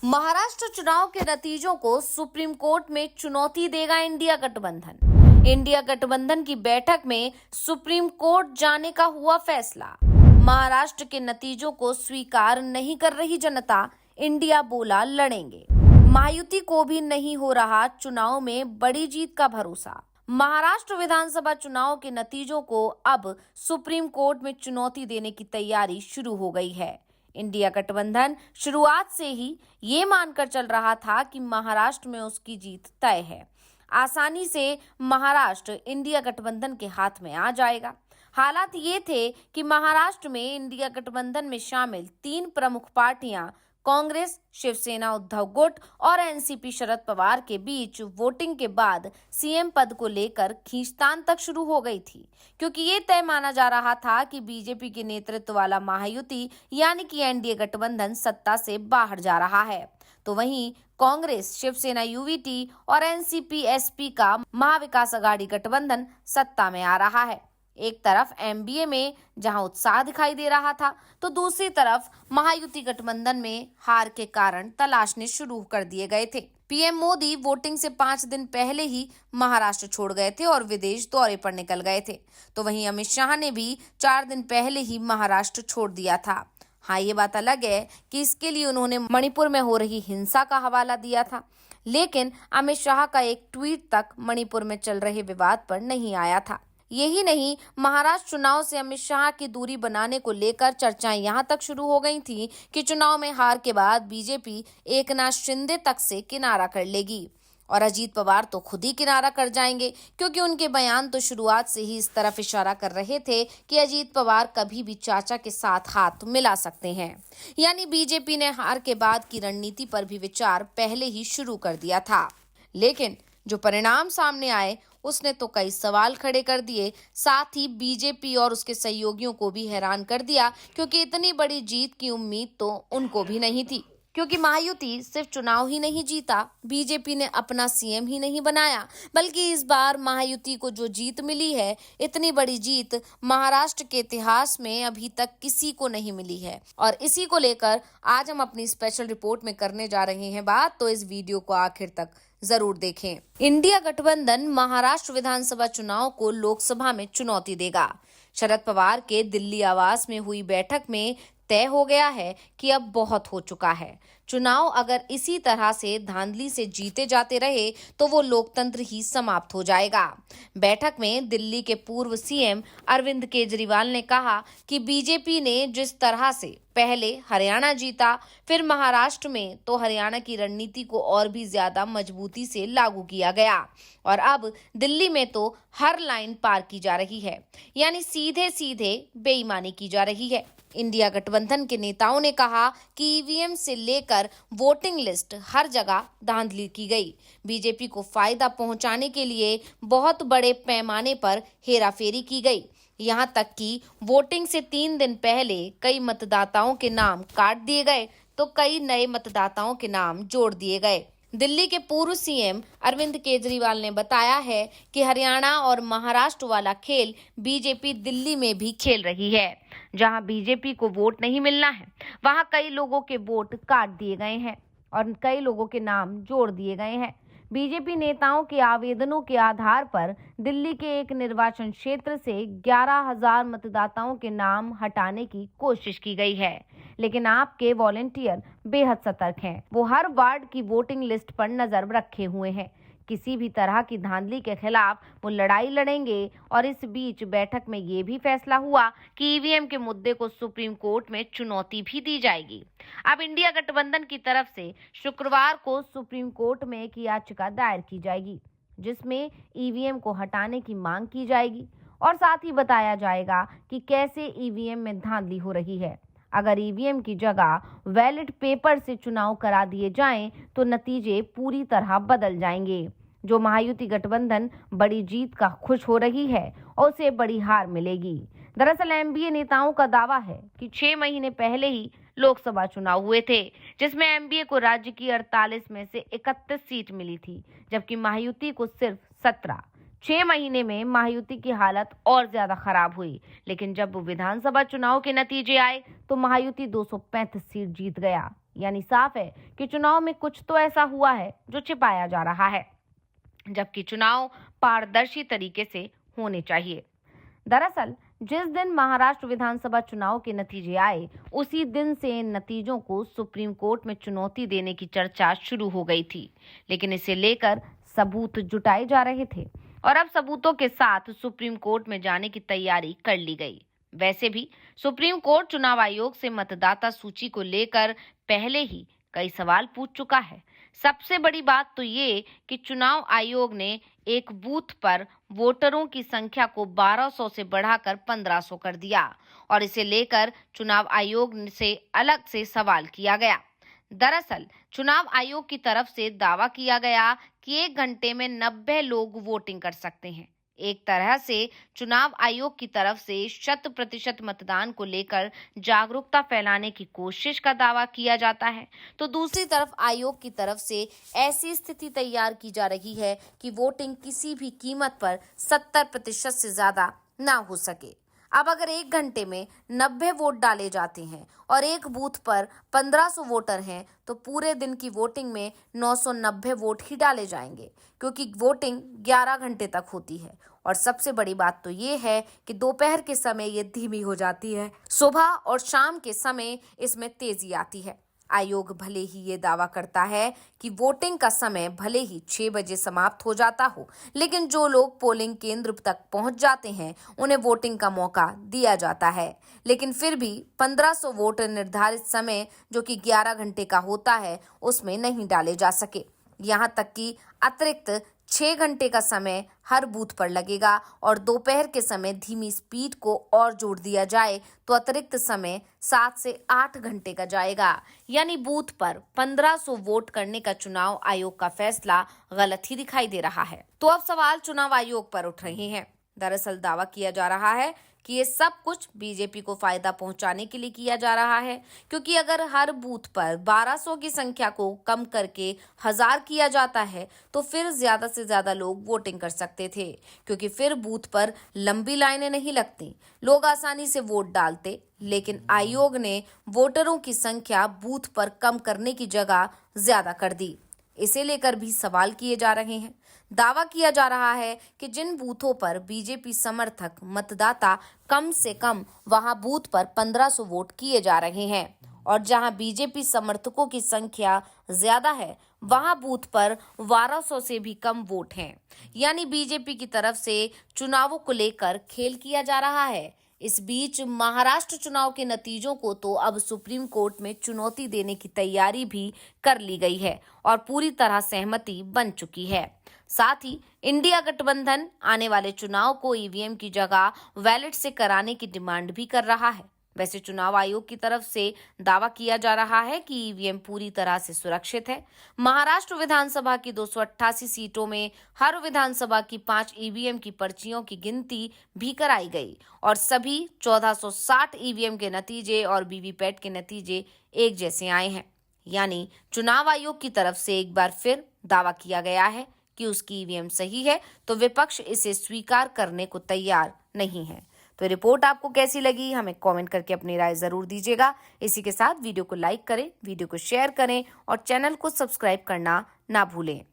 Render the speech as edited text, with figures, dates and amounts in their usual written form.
महाराष्ट्र चुनाव के नतीजों को सुप्रीम कोर्ट में चुनौती देगा इंडिया गठबंधन। इंडिया गठबंधन की बैठक में सुप्रीम कोर्ट जाने का हुआ फैसला। महाराष्ट्र के नतीजों को स्वीकार नहीं कर रही जनता, इंडिया बोला लड़ेंगे। महायुति को भी नहीं हो रहा चुनाव में बड़ी जीत का भरोसा। महाराष्ट्र विधानसभा चुनाव के नतीजों को अब सुप्रीम कोर्ट में चुनौती देने की तैयारी शुरू हो गई है। इंडिया गठबंधन शुरुआत से ही ये मानकर चल रहा था कि महाराष्ट्र में उसकी जीत तय है। आसानी से महाराष्ट्र इंडिया गठबंधन के हाथ में आ जाएगा। हालात ये थे कि महाराष्ट्र में इंडिया गठबंधन में शामिल 3 प्रमुख पार्टियां कांग्रेस, शिवसेना उद्धव गुट और एनसीपी शरद पवार के बीच वोटिंग के बाद सीएम पद को लेकर खींचतान तक शुरू हो गई थी, क्योंकि ये तय माना जा रहा था कि बीजेपी के नेतृत्व वाला महायुति यानी कि एनडीए गठबंधन सत्ता से बाहर जा रहा है। तो वहीं कांग्रेस, शिवसेना यूवीटी और एनसीपी एसपी का महाविकास अघाड़ी गठबंधन सत्ता में आ रहा है। एक तरफ एमबीए में जहां उत्साह दिखाई दे रहा था, तो दूसरी तरफ महायुति गठबंधन में हार के कारण तलाशने शुरू कर दिए गए थे। पीएम मोदी वोटिंग से 5 दिन पहले ही महाराष्ट्र छोड़ गए थे और विदेश दौरे पर निकल गए थे। तो वहीं अमित शाह ने भी 4 दिन पहले ही महाराष्ट्र छोड़ दिया था। हाँ, ये बात अलग है कि इसके लिए उन्होंने मणिपुर में हो रही हिंसा का हवाला दिया था, लेकिन अमित शाह का एक ट्वीट तक मणिपुर में चल रहे विवाद पर नहीं आया था। यही नहीं, महाराष्ट्र चुनाव से अमित शाह की दूरी बनाने को लेकर चर्चाएं यहां तक शुरू हो गई थी कि चुनाव में हार के बाद बीजेपी एकनाथ शिंदे तक से किनारा कर लेगी और अजीत पवार तो खुद ही किनारा कर जाएंगे, क्योंकि उनके बयान तो शुरुआत से ही इस तरफ इशारा कर रहे थे कि अजीत पवार कभी भी चाचा के साथ हाथ मिला सकते हैं। यानी बीजेपी ने हार के बाद की रणनीति पर भी विचार पहले ही शुरू कर दिया था। लेकिन जो परिणाम सामने आए उसने तो कई सवाल खड़े कर दिए, साथ ही बीजेपी और उसके सहयोगियों को भी हैरान कर दिया, क्योंकि इतनी बड़ी जीत की उम्मीद तो उनको भी नहीं थी। क्योंकि महायुति सिर्फ चुनाव ही नहीं जीता, बीजेपी ने अपना सीएम ही नहीं बनाया, बल्कि इस बार महायुति को जो जीत मिली है, इतनी बड़ी जीत महाराष्ट्र के इतिहास में अभी तक किसी को नहीं मिली है। और इसी को लेकर आज हम अपनी स्पेशल रिपोर्ट में करने जा रहे हैं बात, तो इस वीडियो को आखिर तक जरूर देखें। इंडिया गठबंधन महाराष्ट्र विधानसभा चुनाव को लोकसभा में चुनौती देगा। शरद पवार के दिल्ली आवास में हुई बैठक में तय हो गया है कि अब बहुत हो चुका है। चुनाव अगर इसी तरह से धांधली से जीते जाते रहे तो वो लोकतंत्र ही समाप्त हो जाएगा। बैठक में दिल्ली के पूर्व सीएम अरविंद केजरीवाल ने कहा कि बीजेपी ने जिस तरह से पहले हरियाणा जीता, फिर महाराष्ट्र में तो हरियाणा की रणनीति को और भी ज्यादा मजबूती से लागू किया गया और अब दिल्ली में तो हर लाइन पार की जा रही है, यानी सीधे सीधे बेईमानी की जा रही है। इंडिया गठबंधन के नेताओं ने कहा कि ईवीएम से लेकर वोटिंग लिस्ट हर जगह धांधली की गई। बीजेपी को फायदा पहुंचाने के लिए बहुत बड़े पैमाने पर हेराफेरी की गई। यहां तक कि वोटिंग से 3 दिन पहले कई मतदाताओं के नाम काट दिए गए, तो कई नए मतदाताओं के नाम जोड़ दिए गए। दिल्ली के पूर्व सीएम अरविंद केजरीवाल ने बताया है कि हरियाणा और महाराष्ट्र वाला खेल बीजेपी दिल्ली में भी खेल रही है। जहां बीजेपी को वोट नहीं मिलना है, वहां कई लोगों के वोट काट दिए गए हैं और कई लोगों के नाम जोड़ दिए गए हैं। बीजेपी नेताओं के आवेदनों के आधार पर दिल्ली के एक निर्वाचन क्षेत्र से 11,000 मतदाताओं के नाम हटाने की कोशिश की गई है, लेकिन आपके वॉलंटियर बेहद सतर्क हैं। वो हर वार्ड की वोटिंग लिस्ट पर नजर रखे हुए हैं। किसी भी तरह की धांधली के खिलाफ वो लड़ाई लड़ेंगे। और इस बीच बैठक में ये भी फैसला हुआ कि ईवीएम के मुद्दे को सुप्रीम कोर्ट में चुनौती भी दी जाएगी। अब इंडिया गठबंधन की तरफ से शुक्रवार को सुप्रीम कोर्ट में एक याचिका दायर की जाएगी, जिसमें ईवीएम को हटाने की मांग की जाएगी और साथ ही बताया जाएगा कि कैसे ईवीएम में धांधली हो रही है। अगर ईवीएम की जगह बैलेट पेपर से चुनाव करा दिए जाएं, तो नतीजे पूरी तरह बदल जाएंगे। जो महायुति गठबंधन बड़ी जीत का खुश हो रही है, और उसे बड़ी हार मिलेगी। दरअसल एमबीए नेताओं का दावा है कि 6 महीने पहले ही लोकसभा चुनाव हुए थे, जिसमें एमबीए को राज्य की 48 में से 31 सीट मिली थी, जबकि महायुति को सिर्फ 17। 6 महीने में महायुति की हालत और ज्यादा खराब हुई, लेकिन जब विधानसभा चुनाव के नतीजे आए तो महायुति 235 सीट जीत गया। यानी साफ है कि चुनाव में कुछ तो ऐसा हुआ है जो छिपाया जा रहा है, जबकि चुनाव पारदर्शी तरीके से होने चाहिए। दरअसल जिस दिन महाराष्ट्र विधानसभा चुनाव के नतीजे आए, उसी दिन से इन नतीजों को सुप्रीम कोर्ट में चुनौती देने की चर्चा शुरू हो गई थी, लेकिन इसे लेकर सबूत जुटाए जा रहे थे और अब सबूतों के साथ सुप्रीम कोर्ट में जाने की तैयारी कर ली गई। वैसे भी सुप्रीम कोर्ट चुनाव आयोग से मतदाता सूची को लेकर पहले ही कई सवाल पूछ चुका है। सबसे बड़ी बात तो ये कि चुनाव आयोग ने एक बूथ पर वोटरों की संख्या को 1200 से बढ़ाकर 1500 कर दिया और इसे लेकर चुनाव आयोग से अलग से सवाल किया गया। दरअसल चुनाव आयोग की तरफ से दावा किया गया कि 1 घंटे में 90 लोग वोटिंग कर सकते हैं। एक तरह से चुनाव आयोग की तरफ से 100% मतदान को लेकर जागरूकता फैलाने की कोशिश का दावा किया जाता है, तो दूसरी तरफ आयोग की तरफ से ऐसी स्थिति तैयार की जा रही है कि वोटिंग किसी भी कीमत पर 70% से ज्यादा ना हो सके। अब अगर 1 घंटे में 90 वोट डाले जाते हैं और एक बूथ पर 1500 वोटर हैं, तो पूरे दिन की वोटिंग में 990 वोट ही डाले जाएंगे, क्योंकि वोटिंग 11 घंटे तक होती है। और सबसे बड़ी बात तो ये है कि दोपहर के समय ये धीमी हो जाती है, सुबह और शाम के समय इसमें तेजी आती है। आयोग भले ही ये दावा करता है कि वोटिंग का समय भले ही 6 बजे समाप्त हो जाता हो, लेकिन जो लोग पोलिंग केंद्र तक पहुंच जाते हैं उन्हें वोटिंग का मौका दिया जाता है। लेकिन फिर भी 1500 वोट निर्धारित समय जो कि 11 घंटे का होता है उसमें नहीं डाले जा सके। यहाँ तक कि अतिरिक्त 6 घंटे का समय हर बूथ पर लगेगा और दोपहर के समय धीमी स्पीड को और जोड़ दिया जाए तो अतिरिक्त समय 7 से 8 घंटे का जाएगा। यानी बूथ पर 1500 वोट करने का चुनाव आयोग का फैसला गलत ही दिखाई दे रहा है। तो अब सवाल चुनाव आयोग पर उठ रहे हैं। दरअसल दावा किया जा रहा है कि ये सब कुछ बीजेपी को फायदा पहुंचाने के लिए किया जा रहा है, क्योंकि अगर हर बूथ पर 1200 की संख्या को कम करके 1000 किया जाता है तो फिर ज्यादा से ज्यादा लोग वोटिंग कर सकते थे, क्योंकि फिर बूथ पर लंबी लाइनें नहीं लगती, लोग आसानी से वोट डालते। लेकिन आयोग ने वोटरों की संख्या बूथ पर कम करने की जगह ज्यादा कर दी। इसे लेकर भी सवाल किए जा रहे हैं। दावा किया जा रहा है कि जिन बूथों पर बीजेपी समर्थक मतदाता कम से कम वहां बूथ पर 1500 वोट किए जा रहे हैं और जहां बीजेपी समर्थकों की संख्या ज्यादा है वहां बूथ पर 1200 से भी कम वोट हैं। यानी बीजेपी की तरफ से चुनावों को लेकर खेल किया जा रहा है। इस बीच महाराष्ट्र चुनाव के नतीजों को तो अब सुप्रीम कोर्ट में चुनौती देने की तैयारी भी कर ली गई है और पूरी तरह सहमति बन चुकी है। साथ ही इंडिया गठबंधन आने वाले चुनाव को ईवीएम की जगह वैलेट से कराने की डिमांड भी कर रहा है। वैसे चुनाव आयोग की तरफ से दावा किया जा रहा है कि ईवीएम पूरी तरह से सुरक्षित है। महाराष्ट्र विधानसभा की 288 सीटों में हर विधानसभा की 5 ईवीएम की पर्चियों की गिनती भी कराई गई और सभी 1460 ईवीएम के नतीजे और वीवीपैट के नतीजे एक जैसे आए हैं। यानी चुनाव आयोग की तरफ से एक बार फिर दावा किया गया है कि उसकी ईवीएम सही है, तो विपक्ष इसे स्वीकार करने को तैयार नहीं है। तो रिपोर्ट आपको कैसी लगी हमें कमेंट करके अपनी राय जरूर दीजिएगा। इसी के साथ वीडियो को लाइक करें, वीडियो को शेयर करें और चैनल को सब्सक्राइब करना ना भूलें।